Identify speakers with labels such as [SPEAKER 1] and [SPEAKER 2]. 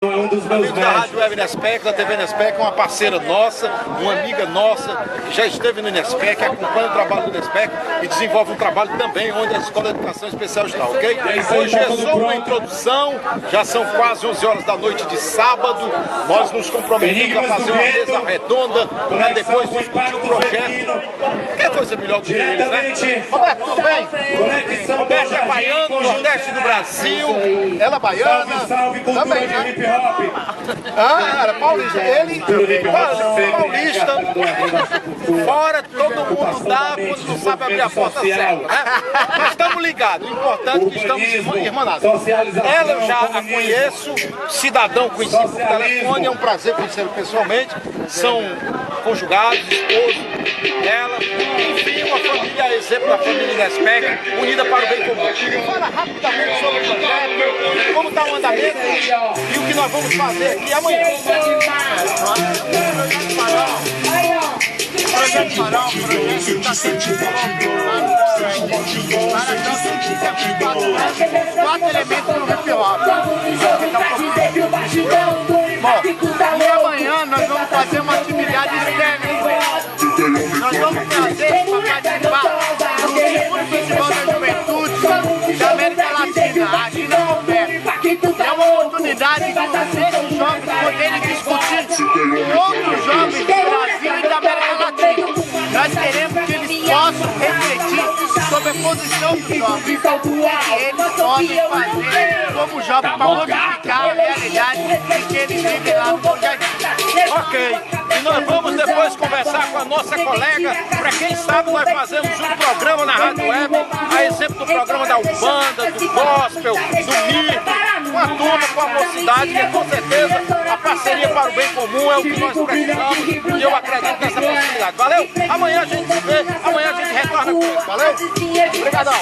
[SPEAKER 1] É um dos meus
[SPEAKER 2] Amigos da Rádio Web Inespec, da TV Inespec, uma parceira nossa, uma amiga nossa, que já esteve no Inespec, acompanha o trabalho do Inespec e desenvolve um trabalho também onde a Escola de Educação Especial está, ok? Hoje é só uma introdução, já são quase 11 horas da noite de sábado, nós nos comprometemos a fazer uma mesa redonda para depois discutir o projeto. Que coisa melhor do que eles, né? Roberto, tudo bem? Roberto é baiano, nordeste do Brasil, ela é baiana, também, né? Ah, era paulista. Ele, paulista, fora todo mundo dá quando não sabe abrir a porta certa, né? Mas estamos ligados, o importante é que estamos irmanados. Ela eu já a conheço, cidadão conhecido por telefone, é um prazer conhecê-lo pessoalmente. São conjugados, esposos dela, enfim, uma família, exemplo da família Inespec, unida para o bem comum. Fala rapidamente sobre o projeto, como está o andamento e o que nós vamos fazer aqui amanhã. O Projeto Farol, o projeto está sendo quatro elementos no hip hop. Bom, e amanhã nós vamos fazer uma atividade externa. Nós vamos trazer para participar do segundo Festival da Juventude da América Latina, a Agenda Conversa. É uma oportunidade de esses jovens poderem discutir com outros jovens do Brasil e da América Latina. Nós queremos que eles possam refletir sobre a posição dos jovens e eles podem fazer como jovens para modificar a realidade em que eles vivem lá no projeto. Ok, e nós vamos depois conversar com a nossa colega, para quem sabe nós fazemos um programa na Rádio Web, a exemplo do programa da Umbanda, do Gospel, do Mito, com a turma, com a mocidade, que com certeza a parceria para o bem comum é o que nós precisamos e eu acredito nessa possibilidade. Valeu? Amanhã a gente se vê, amanhã a gente retorna com ele. Valeu? Obrigadão.